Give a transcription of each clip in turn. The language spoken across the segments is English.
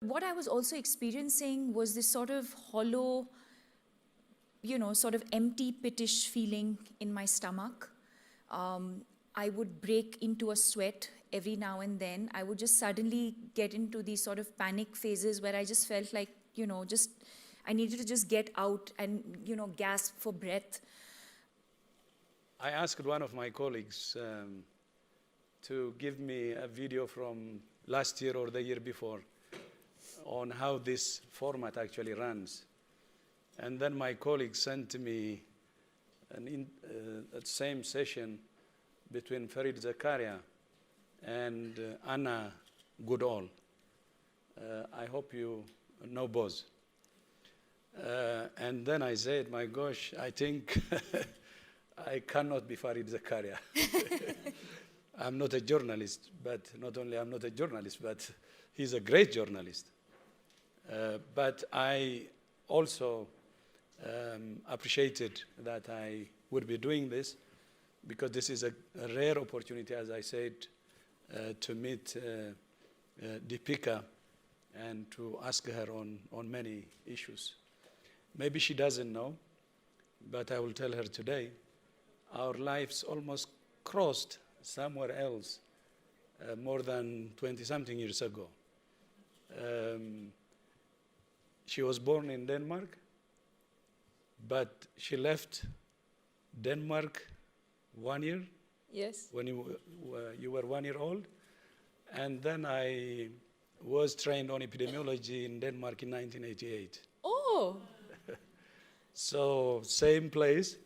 What I was also experiencing was this sort of hollow, sort of empty, pittish feeling in my stomach. I would break into a sweat every now and then. I would just suddenly get into these sort of panic phases where I just felt like, I needed to just get out and, gasp for breath. I asked one of my colleagues to give me a video from last year or the year before on how this format actually runs. And then my colleague sent me a same session between Farid Zakaria and Anna Goodall. I hope you know both. And then I said, my gosh, I think I cannot be Farid Zakaria. I'm not a journalist, but not only I'm not a journalist, but he's a great journalist. But I also appreciated that I would be doing this because this is a rare opportunity, as I said, to meet Deepika and to ask her on many issues. Maybe she doesn't know, but I will tell her today. Our lives almost crossed somewhere else more than 20-something years ago. She was born in Denmark, but she left Denmark 1 year. Yes. When you were 1 year old. And then I was trained on epidemiology in Denmark in 1988. Oh! So same place.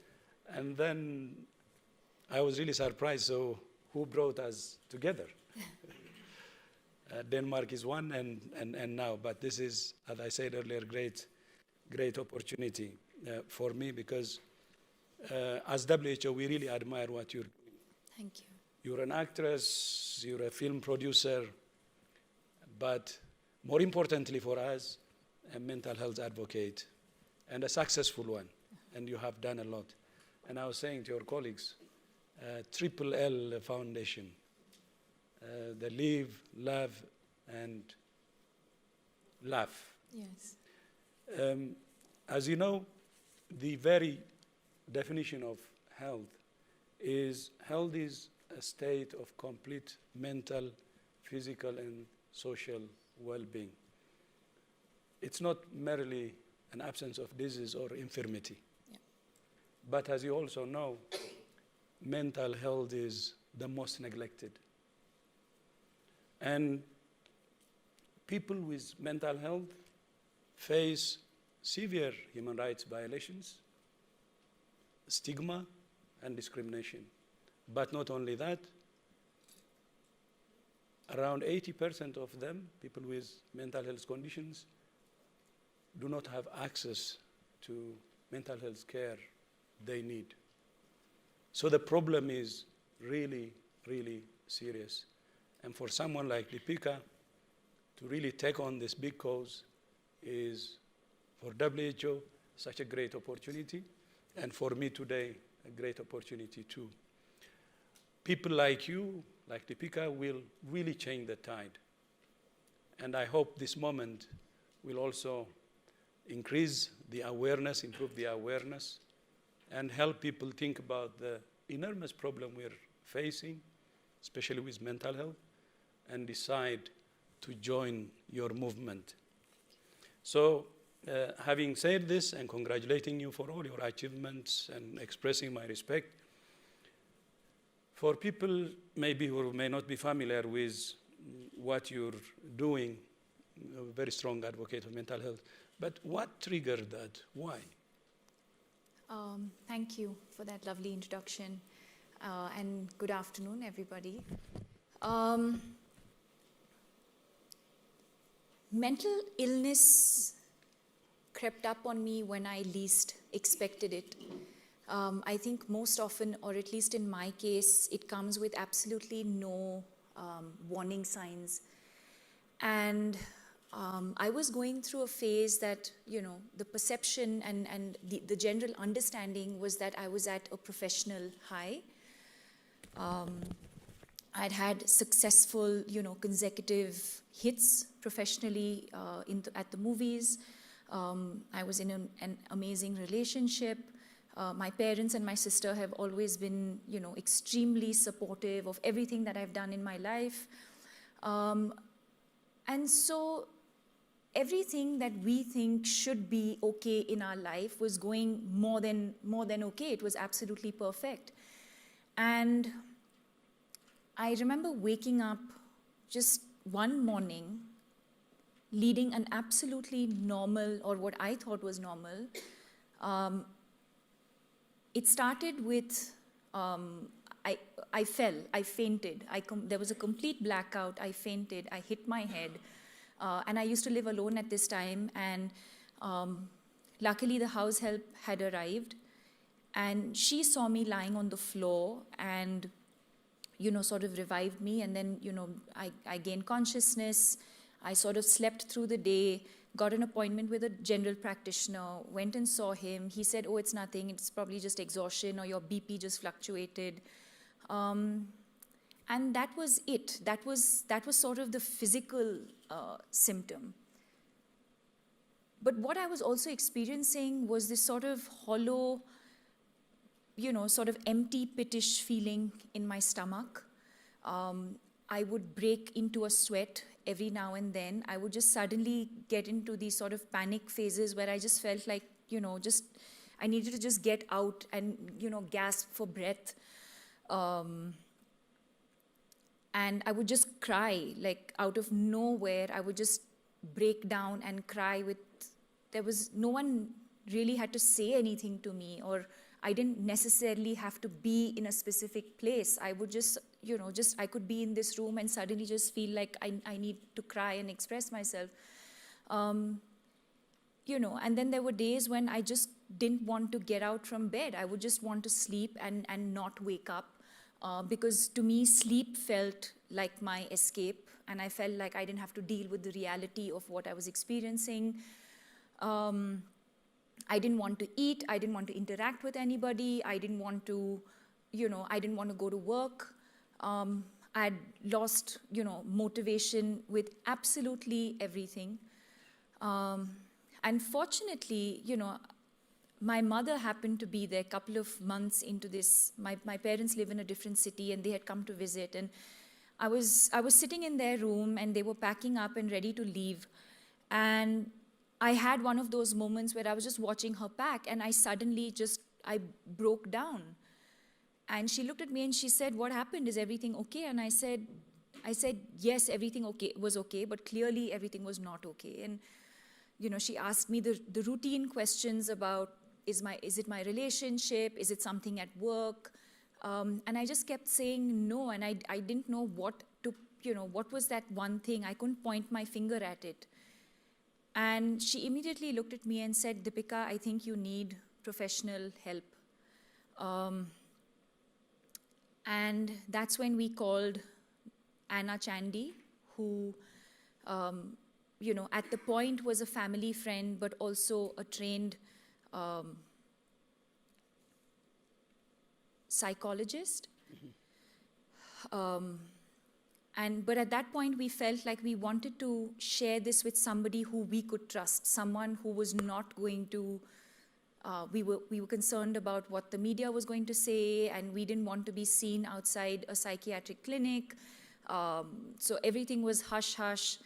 And then I was really surprised. So who brought us together? Denmark is one and now. But this is, as I said earlier, great opportunity for me because as WHO, we really admire what you're doing. Thank you. You're an actress, you're a film producer, but more importantly for us, a mental health advocate and a successful one. And you have done a lot. And I was saying to your colleagues, Triple L Foundation, the Live, Love, and Laugh. Yes. As you know, the very definition of health is a state of complete mental, physical, and social well-being. It's not merely an absence of disease or infirmity. Yeah. But as you also know, mental health is the most neglected. And people with mental health face severe human rights violations, stigma, and discrimination. But not only that, around 80% of them, people with mental health conditions, do not have access to mental health care they need. So the problem is really, really serious. And for someone like Deepika to really take on this big cause is, for WHO, such a great opportunity. And for me today, a great opportunity too. People like you, like Deepika, will really change the tide. And I hope this moment will also increase the awareness, improve the awareness, and help people think about the enormous problem we're facing, especially with mental health, and decide to join your movement. So, having said this and congratulating you for all your achievements and expressing my respect, for people maybe who may not be familiar with what you're doing, a very strong advocate of mental health, but what triggered that? Why? Thank you for that lovely introduction, and good afternoon, everybody. Mental illness crept up on me when I least expected it. I think most often, or at least in my case, it comes with absolutely no warning signs. And I was going through a phase that, the perception and the general understanding was that I was at a professional high. I'd had successful, consecutive hits professionally at the movies. I was in an amazing relationship. My parents and my sister have always been, extremely supportive of everything that I've done in my life. And so everything that we think should be okay in our life was going more than okay. It was absolutely perfect. And I remember waking up just one morning, leading an absolutely normal, or what I thought was normal. It started with, I fell, I fainted. There was a complete blackout, I fainted, I hit my head. And I used to live alone at this time, and luckily the house help had arrived. And she saw me lying on the floor and, sort of revived me. And then, I gained consciousness. I sort of slept through the day, got an appointment with a general practitioner, went and saw him. He said, oh, it's nothing. It's probably just exhaustion, or your BP just fluctuated. And that was it. That was sort of the physical symptom. But what I was also experiencing was this sort of hollow, sort of empty, pitish feeling in my stomach. I would break into a sweat every now and then. I would just suddenly get into these sort of panic phases where I just felt like, I needed to just get out and, gasp for breath. And I would just cry, like out of nowhere. I would just break down and cry no one really had to say anything to me, or I didn't necessarily have to be in a specific place. I would just, I could be in this room and suddenly just feel like I need to cry and express myself. And then there were days when I just didn't want to get out from bed. I would just want to sleep and not wake up. Because to me, sleep felt like my escape, and I felt like I didn't have to deal with the reality of what I was experiencing. I didn't want to eat. I didn't want to interact with anybody. I didn't want to, I didn't want to go to work. I'd lost, motivation with absolutely everything. And fortunately, my mother happened to be there a couple of months into this. My parents live in a different city, and they had come to visit. And I was sitting in their room, and they were packing up and ready to leave. And I had one of those moments where I was just watching her pack, and I suddenly I broke down. And she looked at me and she said, "What happened? Is everything okay?" And I said, yes, everything was okay, but clearly everything was not okay. And she asked me the routine questions about, is it my relationship? Is it something at work? And I just kept saying no, and I didn't know what was that one thing. I couldn't point my finger at it. And she immediately looked at me and said, "Deepika, I think you need professional help." And that's when we called Anna Chandy, who, at the point was a family friend, but also a trained psychologist. But at that point, we felt like we wanted to share this with somebody who we could trust, someone who was not going to, we were concerned about what the media was going to say, and we didn't want to be seen outside a psychiatric clinic. So everything was hush-hush.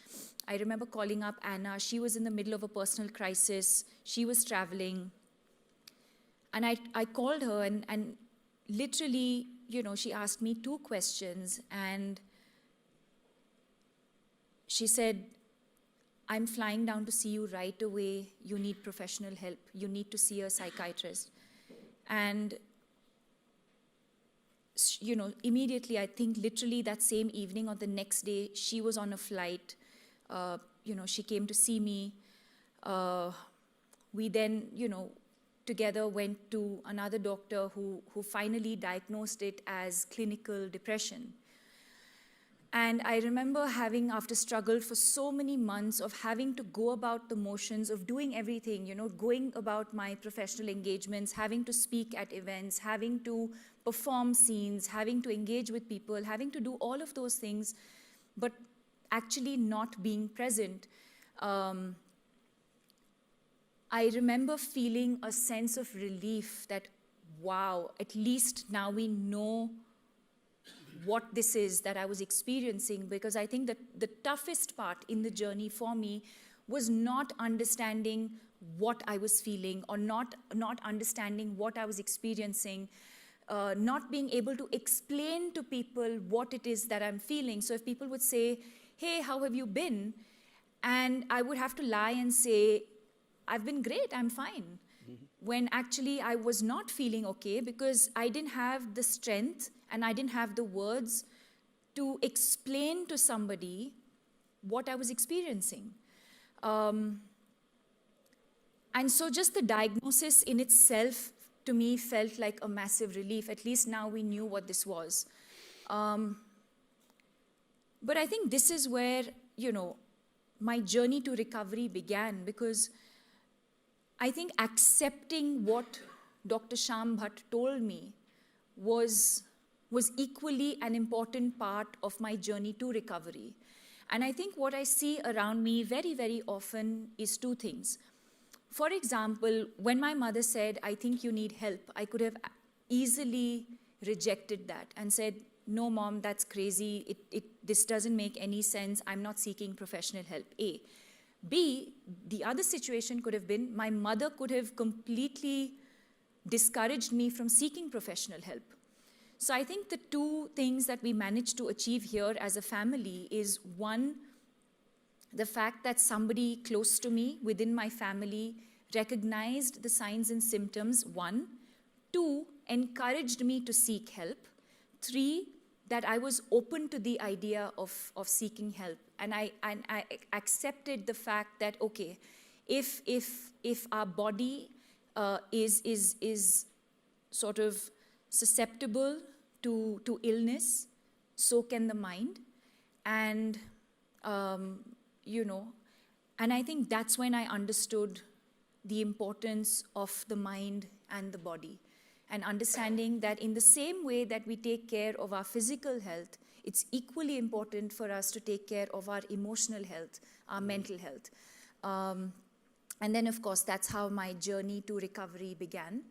I remember calling up Anna. She was in the middle of a personal crisis. She was traveling. And I called her, and literally, she asked me 2 questions, and she said, "I'm flying down to see you right away. You need professional help. You need to see a psychiatrist." And, immediately, I think literally that same evening or the next day, she was on a flight. She came to see me. We then, together went to another doctor who finally diagnosed it as clinical depression. And I remember having, after struggled for so many months of having to go about the motions of doing everything, going about my professional engagements, having to speak at events, having to perform scenes, having to engage with people, having to do all of those things, but actually not being present. I remember feeling a sense of relief that, wow, at least now we know what this is that I was experiencing, because I think that the toughest part in the journey for me was not understanding what I was feeling, or not understanding what I was experiencing, not being able to explain to people what it is that I'm feeling. So if people would say, hey, how have you been? And I would have to lie and say, I've been great, I'm fine. When actually I was not feeling okay, because I didn't have the strength and I didn't have the words to explain to somebody what I was experiencing. And so just the diagnosis in itself, to me, felt like a massive relief. At least now we knew what this was. But I think this is where, my journey to recovery began, because I think accepting what Dr. Shyam Bhatt told me was equally an important part of my journey to recovery. And I think what I see around me very, very often is two things. For example, when my mother said, I think you need help, I could have easily rejected that and said, no, Mom, that's crazy. This doesn't make any sense. I'm not seeking professional help, A. B, the other situation could have been my mother could have completely discouraged me from seeking professional help. So I think the two things that we managed to achieve here as a family is, one, the fact that somebody close to me within my family recognized the signs and symptoms, one. Two, encouraged me to seek help. Three, that I was open to the idea of seeking help. And I accepted the fact that, okay, if our body is sort of susceptible to illness, so can the mind. And, and I think that's when I understood the importance of the mind and the body. And understanding that in the same way that we take care of our physical health, it's equally important for us to take care of our emotional health, our mental health. And then, of course, that's how my journey to recovery began.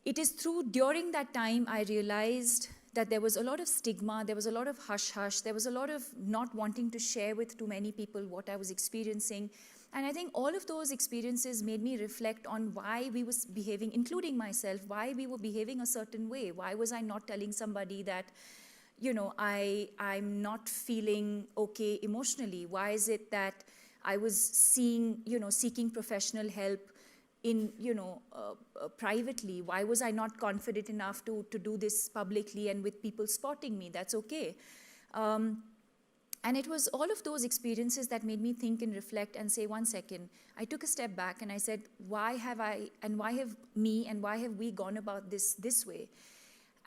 It is during that time, I realized that there was a lot of stigma, there was a lot of hush-hush, there was a lot of not wanting to share with too many people what I was experiencing. And I think all of those experiences made me reflect on why we was behaving, including myself, why we were behaving a certain way. Why was I not telling somebody that, I'm not feeling okay emotionally? Why is it that I was seeking professional help in, privately? Why was I not confident enough to do this publicly and with people spotting me? That's okay. And it was all of those experiences that made me think and reflect and say, one second, I took a step back and I said, why have we gone about this way?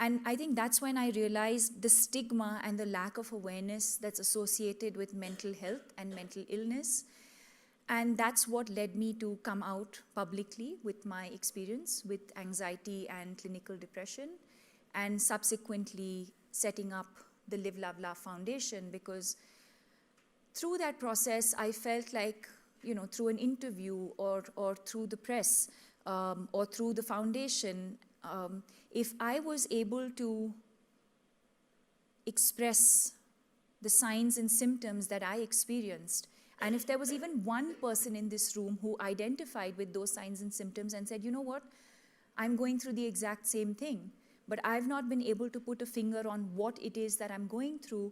And I think that's when I realized the stigma and the lack of awareness that's associated with mental health and mental illness. And that's what led me to come out publicly with my experience with anxiety and clinical depression, and subsequently setting up the Live, Love, Laugh Foundation, because through that process, I felt like, through an interview or through the press or through the foundation, if I was able to express the signs and symptoms that I experienced, and if there was even one person in this room who identified with those signs and symptoms and said, you know what, I'm going through the exact same thing, but I've not been able to put a finger on what it is that I'm going through.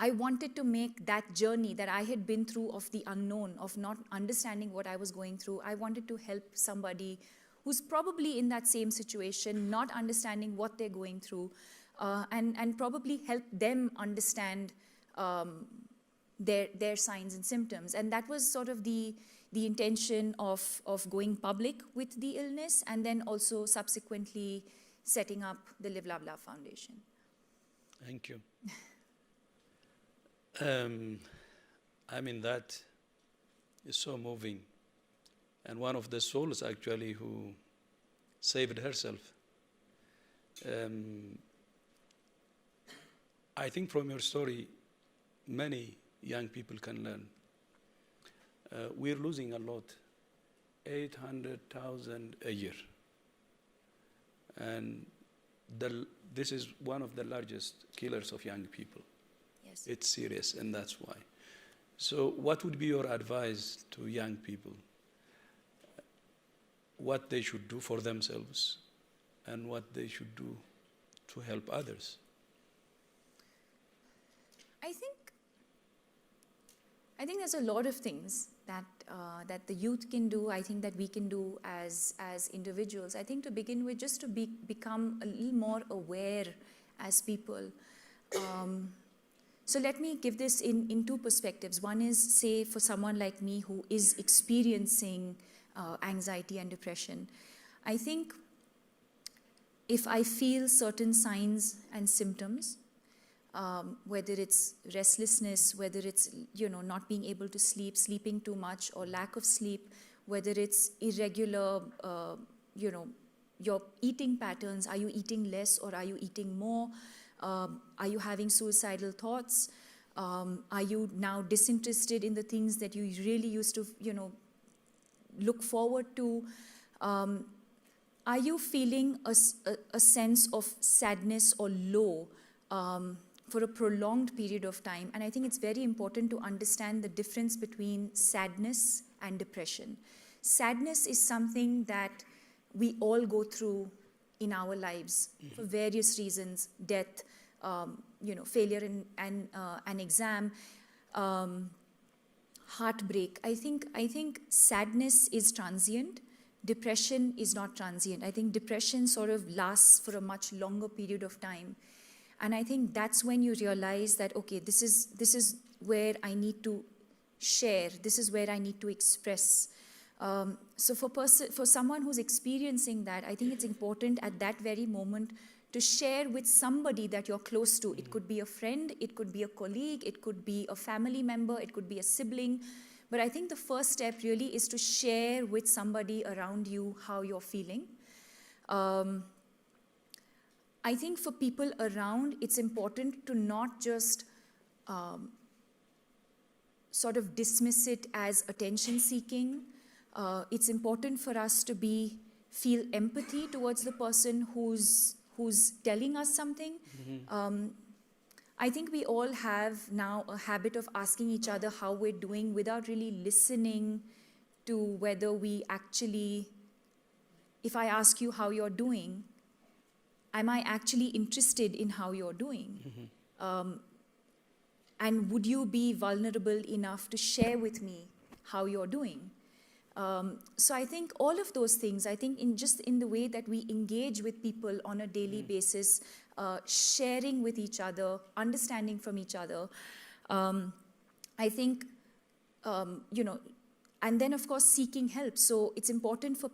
I wanted to make that journey that I had been through of the unknown, of not understanding what I was going through. I wanted to help somebody who's probably in that same situation, not understanding what they're going through, and probably help them understand their signs and symptoms. And that was sort of the intention of going public with the illness, and then also subsequently setting up the Live, Love, Love Foundation. Thank you. I mean, that is so moving. And one of the souls actually who saved herself. I think from your story, many young people can learn. We're losing a lot, 800,000 a year. And this is one of the largest killers of young people. Yes. It's serious, and that's why. So what would be your advice to young people? What they should do for themselves and what they should do to help others? I think there's a lot of things that that the youth can do. I think that we can do as individuals. I think to begin with, just to become a little more aware as people. So let me give this in two perspectives. One is, say, for someone like me who is experiencing anxiety and depression. I think if I feel certain signs and symptoms, whether it's restlessness, whether it's not being able to sleep, sleeping too much, or lack of sleep, whether it's irregular, your eating patterns, are you eating less or are you eating more? Are you having suicidal thoughts? Are you now disinterested in the things that you really used to, look forward to? Are you feeling a sense of sadness or low for a prolonged period of time? And I think it's very important to understand the difference between sadness and depression. Sadness is something that we all go through in our lives for various reasons: death, failure in an exam, heartbreak. I think sadness is transient. Depression is not transient. I think depression sort of lasts for a much longer period of time. And I think that's when you realize that, okay, this is where I need to share. This is where I need to express. So for someone who's experiencing that, I think it's important at that very moment to share with somebody that you're close to. It could be a friend, it could be a colleague, it could be a family member, it could be a sibling. But I think the first step really is to share with somebody around you how you're feeling. I think for people around, it's important to not just sort of dismiss it as attention seeking. It's important for us to feel empathy towards the person who's telling us something. I think we all have now a habit of asking each other how we're doing without really listening to whether we actually, if I ask you how you're doing, am I actually interested in how you're doing? And would you be vulnerable enough to share with me how you're doing? So I think all of those things, I think in the way that we engage with people on a daily basis, sharing with each other, understanding from each other, I think, and then of course seeking help. So it's important for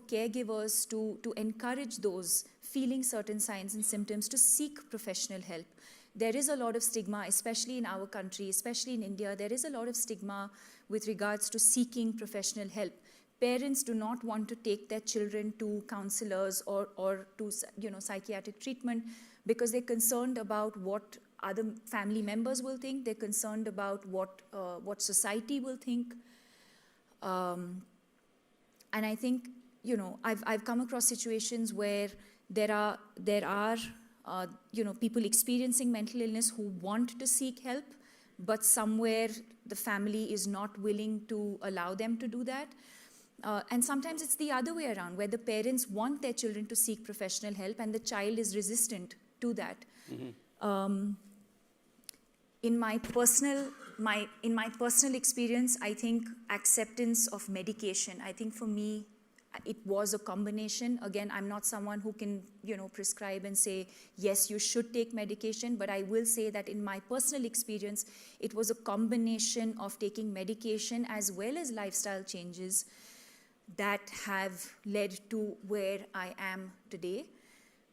caregivers to encourage those feeling certain signs and symptoms to seek professional help. There is a lot of stigma, especially in our country, especially in India, there is a lot of stigma with regards to seeking professional help. Parents do not want to take their children to counselors or to psychiatric treatment because they're concerned about what other family members will think. They're concerned about what society will think. And I think, I've come across situations where there are people experiencing mental illness who want to seek help, but somewhere the family is not willing to allow them to do that. And sometimes it's the other way around, where the parents want their children to seek professional help and the child is resistant to that. In my personal experience, I think acceptance of medication, I think for me, it was a combination. Again, I'm not someone who can, prescribe and say, yes, you should take medication, but I will say that in my personal experience, it was a combination of taking medication as well as lifestyle changes that have led to where I am today.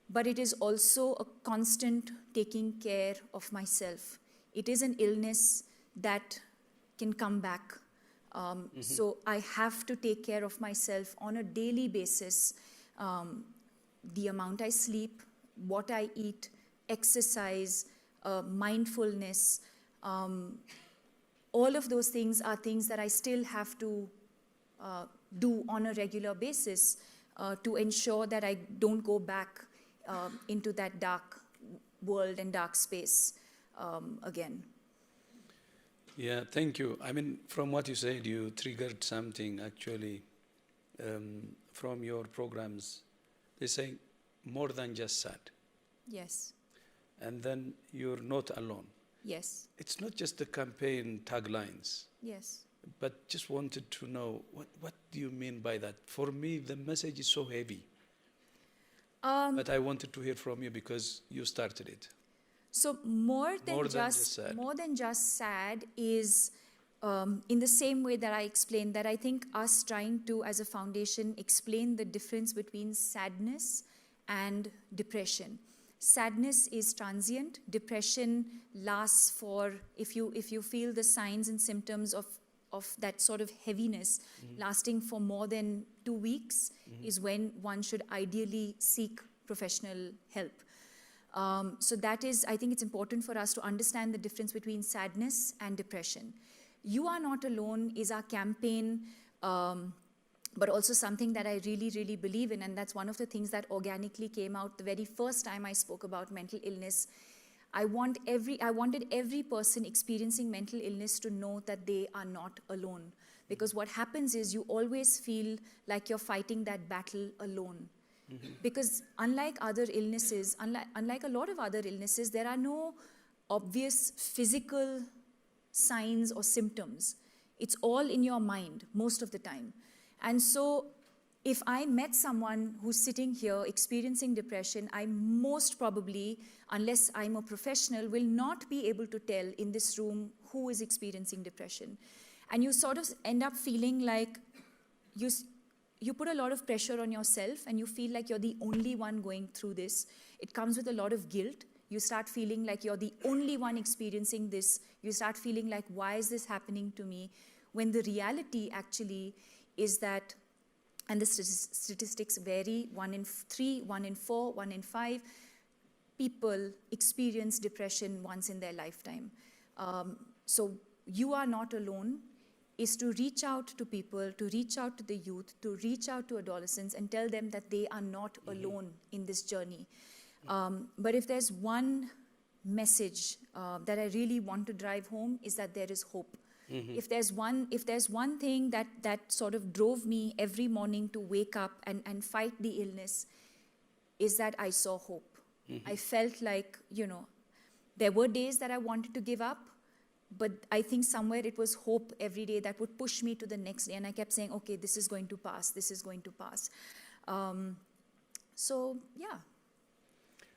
but it is also a constant taking care of myself. It is an illness that can come back. So I have to take care of myself on a daily basis. The amount I sleep, what I eat, exercise, mindfulness, all of those things are things that I still have to do on a regular basis to ensure that I don't go back into that dark world and dark space again. Yeah, thank you. I mean, from what you said, you triggered something actually from your programs. They say more than just sad. Yes. And then you're not alone. Yes. It's not just the campaign taglines, Yes. but just wanted to know, what do you mean by that? For me, the message is so heavy. But I wanted to hear from you because you started it. So more than just sad is in the same way that I explained, that I think us trying to, as a foundation, explain the difference between sadness and depression. Sadness is transient. Depression lasts for, if you feel the signs and symptoms of that sort of heaviness lasting for more than 2 weeks is when one should ideally seek professional help. So that is, I think it's important for us to understand the difference between sadness and depression. You Are Not Alone is our campaign, but also something that I really, really believe in, and that's one of the things that organically came out the very first time I spoke about mental illness. I wanted every person experiencing mental illness to know that they are not alone. Because what happens is you always feel like you're fighting that battle alone. Because unlike other illnesses, unlike a lot of other illnesses, there are no obvious physical signs or symptoms. It's all in your mind most of the time. And so if I met someone who's sitting here experiencing depression, I most probably, unless I'm a professional, will not be able to tell in this room who is experiencing depression. And you sort of end up feeling like you put a lot of pressure on yourself and you feel like you're the only one going through this. It comes with a lot of guilt. You start feeling like you're the only one experiencing this. You start feeling like, why is this happening to me? When the reality actually is that, and the statistics vary, 1 in 3, 1 in 4, 1 in 5 people experience depression once in their lifetime. So You Are Not Alone is to reach out to people, to reach out to the youth, to reach out to adolescents and tell them that they are not alone in this journey. But if there's one message that I really want to drive home, is that there is hope. If there's one thing that sort of drove me every morning to wake up and fight the illness, is that I saw hope. I felt like, there were days that I wanted to give up, but I think somewhere it was hope every day that would push me to the next day. And I kept saying, okay, this is going to pass, this is going to pass. So, yeah.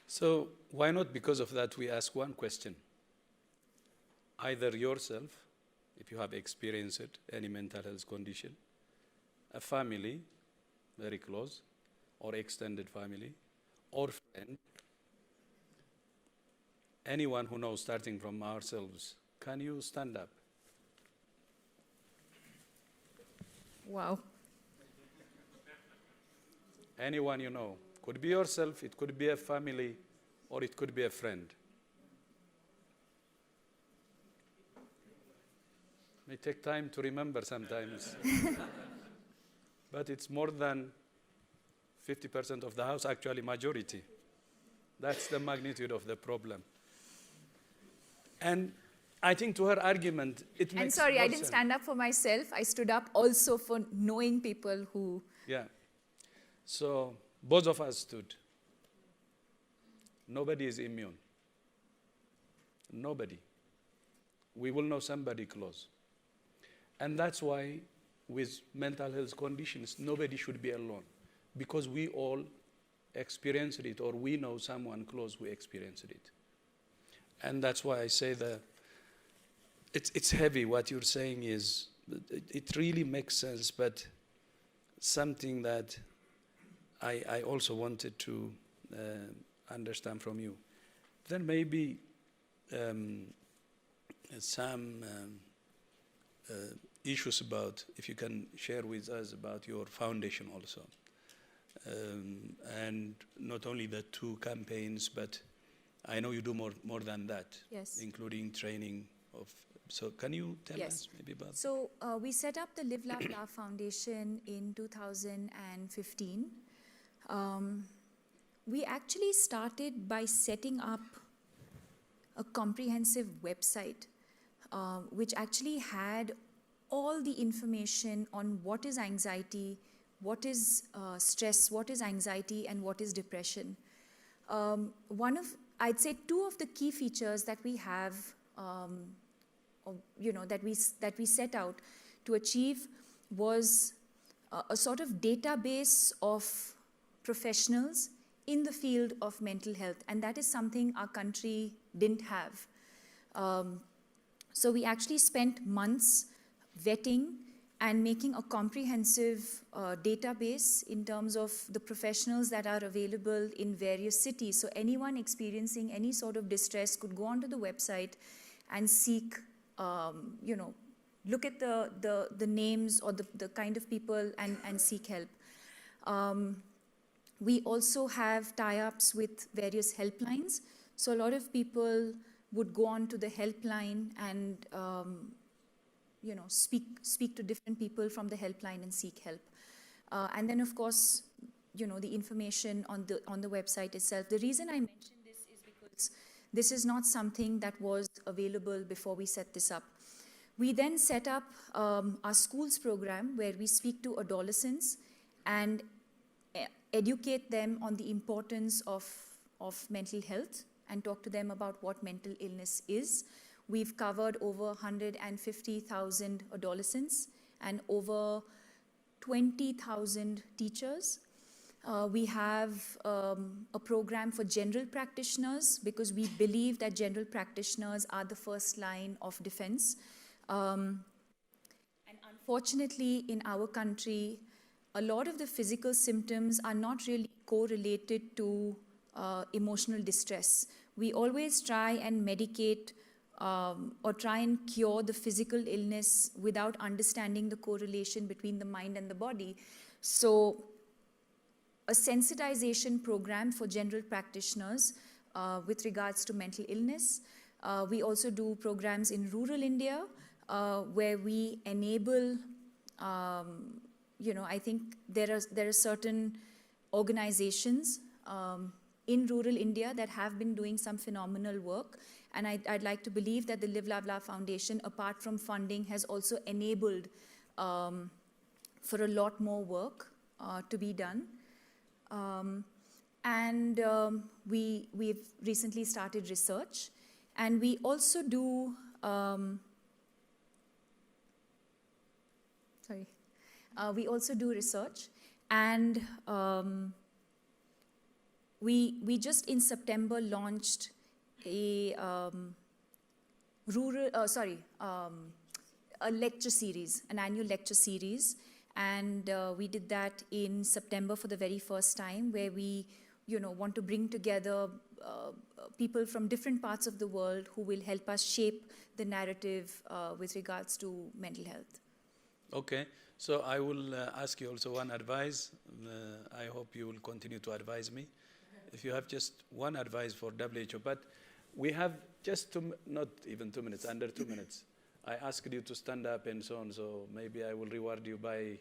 So why not, because of that, we ask one question. Either yourself, if you have experienced it, any mental health condition, a family, very close, or extended family, or friend, anyone who knows, starting from ourselves. Can you stand up? Wow. Anyone you know. Could be yourself, it could be a family, or it could be a friend. May take time to remember sometimes. But it's more than 50% of the house, actually majority. That's the magnitude of the problem. And I think to her argument, it makes And sorry, I didn't sense. stand up for myself. I stood up also for knowing people who... Yeah. So both of us stood. Nobody is immune. Nobody. We will know somebody close. And that's why with mental health conditions, nobody should be alone. Because we all experienced it, or we know someone close who experienced it. And that's why I say that it's heavy. What you're saying is, it really makes sense, but something that I also wanted to understand from you. Then maybe some issues about, if you can share with us about your foundation also. And not only the 2 campaigns, but I know you do more than that, Yes. including training of. So can you tell Yes. us maybe about? So we set up the Live, Laugh, Laugh Foundation in 2015. We actually started by setting up a comprehensive website, which actually had all the information on what is anxiety, what is stress, what is anxiety, and what is depression. I'd say 2 of the key features that we have, that we set out to achieve was a sort of database of professionals in the field of mental health, and that is something our country didn't have. So we actually spent months vetting and making a comprehensive database in terms of the professionals that are available in various cities. So anyone experiencing any sort of distress could go onto the website and seek, look at the names or the kind of people and seek help. We also have tie-ups with various helplines. So a lot of people would go on to the helpline and speak to different people from the helpline and seek help. And then, of course, the information on the website itself. The reason I mention this is because this is not something that was available before we set this up. We then set up our schools program where we speak to adolescents and educate them on the importance of mental health and talk to them about what mental illness is. We've covered over 150,000 adolescents and over 20,000 teachers. We have a program for general practitioners because we believe that general practitioners are the first line of defense. And unfortunately, in our country, a lot of the physical symptoms are not really correlated to emotional distress. We always try and medicate or try and cure the physical illness without understanding the correlation between the mind and the body. So a sensitization program for general practitioners with regards to mental illness. We also do programs in rural India where we enable, I think there are certain organizations in rural India that have been doing some phenomenal work. And I'd like to believe that the Live, Laugh, Laugh Foundation, apart from funding, has also enabled for a lot more work to be done. We've recently started research. And we also do, we also do research. And we just in September launched a lecture series, an annual lecture series. And we did that in September for the very first time, where we, want to bring together people from different parts of the world who will help us shape the narrative with regards to mental health. Okay, so I will ask you also one advice. I hope you will continue to advise me. If you have just one advice for WHO, but we have just not even 2 minutes, under 2 minutes. I asked you to stand up and so on, so maybe I will reward you by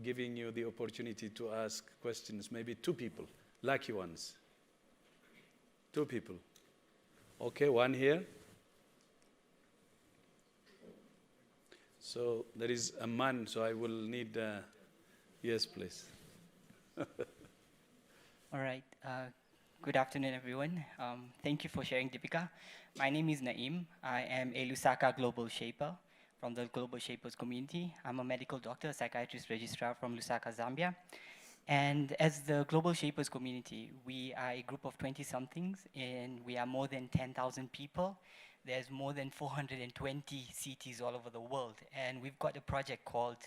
giving you the opportunity to ask questions, maybe 2 people, lucky ones. 2 people. Okay, one here. So there is a man, so I will need, yes, please. All right. Good afternoon, everyone. Thank you for sharing, Deepika. My name is Naeem. I am a Lusaka Global Shaper from the Global Shapers community. I'm a medical doctor, psychiatrist registrar from Lusaka, Zambia. And as the Global Shapers community, we are a group of 20-somethings, and we are more than 10,000 people. There's more than 420 cities all over the world. And we've got a project called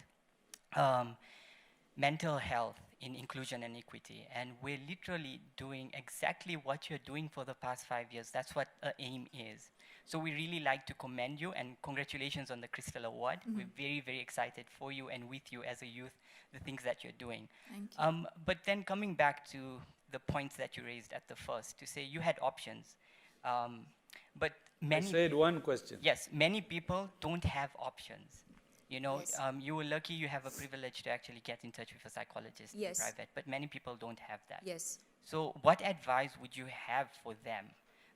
Mental Health in inclusion and equity. And we're literally doing exactly what you're doing for the past 5 years. That's what AIM is. So we really like to commend you, and congratulations on the Crystal Award. We're very, very excited for you and with you as a youth, the things that you're doing. Thank you. But then coming back to the points that you raised at the first, to say you had options. But I many said one question. Yes, many people don't have options. You know, Yes. you were lucky you have a privilege to actually get in touch with a psychologist Yes. in private, but many people don't have that. Yes. So what advice would you have for them?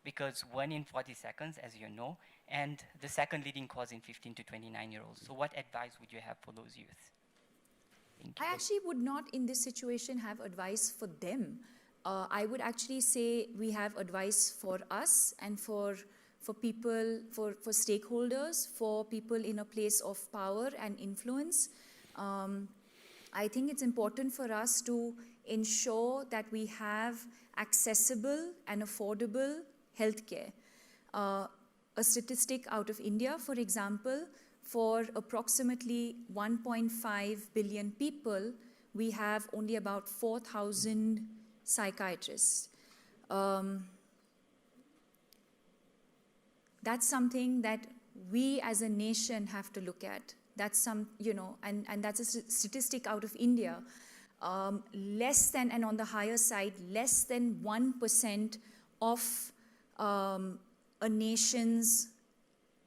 Because 1 in 40 seconds, as you know, and the second leading cause in 15 to 29-year-olds. So what advice would you have for those youth? Thank you. I actually would not, in this situation, have advice for them. I would actually say we have advice for us and for people, for stakeholders, for people in a place of power and influence. I think it's important for us to ensure that we have accessible and affordable healthcare. A statistic out of India, for example, for approximately 1.5 billion people, we have only about 4,000 psychiatrists. That's something that we as a nation have to look at. That's and that's a statistic out of India. Less than, and on the higher side, less than 1% of a nation's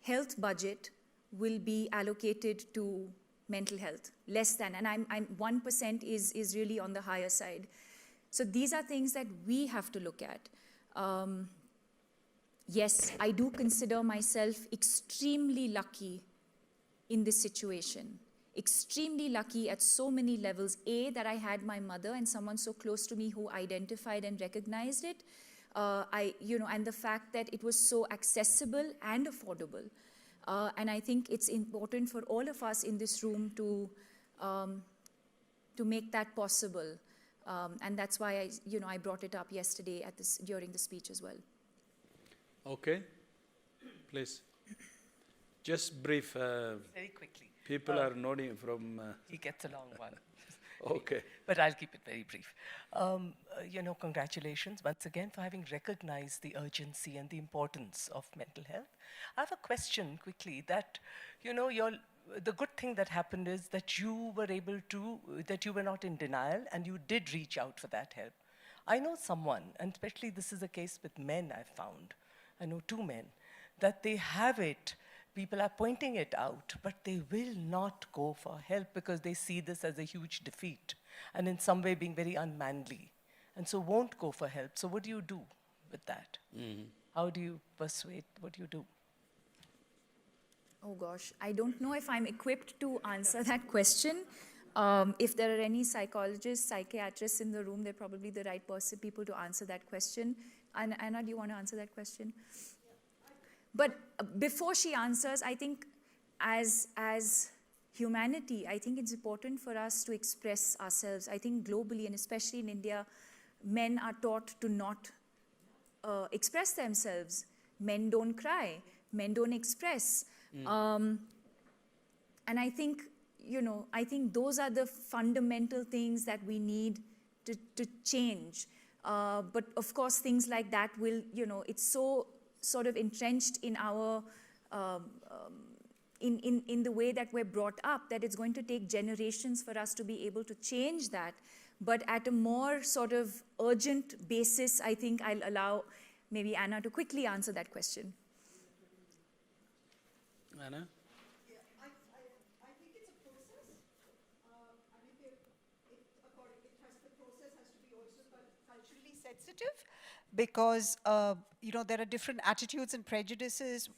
health budget will be allocated to mental health. Less than, and 1% is really on the higher side. So these are things that we have to look at. Yes, I do consider myself extremely lucky in this situation. Extremely lucky at so many levels. A, that I had my mother and someone so close to me who identified and recognized it. And the fact that it was so accessible and affordable. And I think it's important for all of us in this room to make that possible. And that's why I brought it up yesterday during the speech as well. Okay, please. Just brief. Very quickly. People are nodding from. He gets a long one. Okay. But I'll keep it very brief. Congratulations once again for having recognized the urgency and the importance of mental health. I have a question quickly that, the good thing that happened is that you were not in denial and you did reach out for that help. I know someone, and especially this is a case with men I've found, I know 2 men, that they have it, people are pointing it out, but they will not go for help because they see this as a huge defeat and in some way being very unmanly, and so won't go for help. So what do you do with that? Mm-hmm. How do you persuade? What do you do? Oh gosh, I don't know if I'm equipped to answer that question. If there are any psychologists, psychiatrists in the room, they're probably the right people to answer that question. Anna, do you want to answer that question? But before she answers, I think as humanity, I think it's important for us to express ourselves. I think globally, and especially in India, men are taught to not express themselves. Men don't cry. Men don't express. And I think, I think those are the fundamental things that we need to change. But of course, things like that will, it's so sort of entrenched in our, in the way that we're brought up, that it's going to take generations for us to be able to change that. But at a more sort of urgent basis, I think I'll allow maybe Anna to quickly answer that question. Anna? Yeah, I think it's a process. And the process has to be also culturally sensitive, because there are different attitudes and prejudices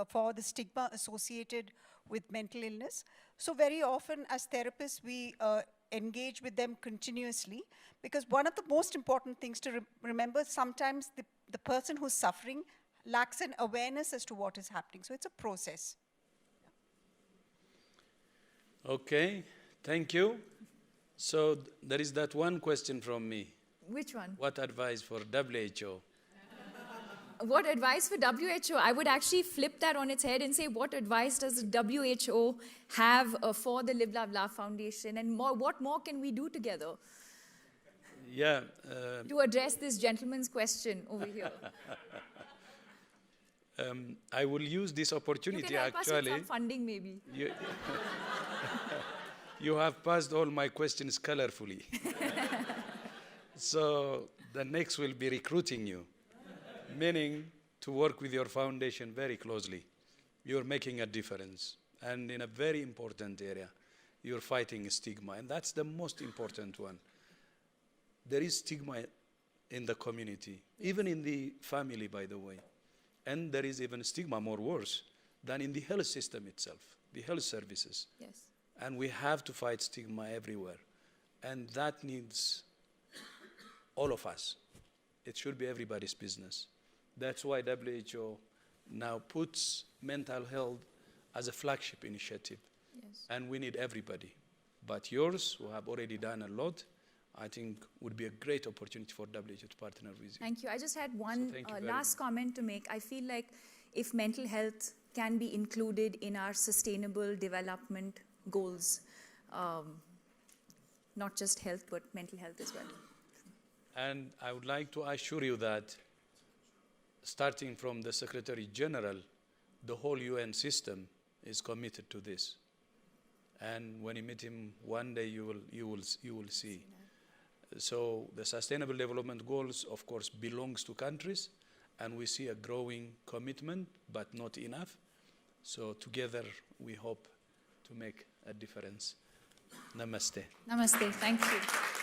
for the stigma associated with mental illness. So very often as therapists, we engage with them continuously, because one of the most important things to remember, sometimes the person who's suffering lacks an awareness as to what is happening. So it's a process. Okay, thank you. So there is that one question from me. Which one? What advice for WHO? What advice for WHO? I would actually flip that on its head and say, what advice does the WHO have for the Live, Love, Laugh Foundation? And what more can we do together? Yeah. To address this gentleman's question over here. I will use this You opportunity can help us with actually. some funding maybe. You, you have passed all my questions colorfully. So the next will be recruiting you, meaning to work with your foundation very closely. You're making a difference, and in a very important area. You're fighting stigma, and that's the most important one. There is stigma in the community, even in the family, by the way. And there is even stigma more worse than in the health system itself, the health services. Yes. And we have to fight stigma everywhere. And that needs all of us. It should be everybody's business. That's why WHO now puts mental health as a flagship initiative. Yes. And we need everybody. But yours, who have already done a lot, I think would be a great opportunity for WHO to partner with you. Thank you. I just had one thank you very last comment to make. I feel like if mental health can be included in our sustainable development goals, not just health, but mental health as well. And I would like to assure you that starting from the Secretary General, the whole UN system is committed to this. And when you meet him one day, you will see. So the Sustainable Development Goals, of course, belongs to countries, and we see a growing commitment, but not enough. So together, we hope to make a difference. Namaste. Namaste. Thank you.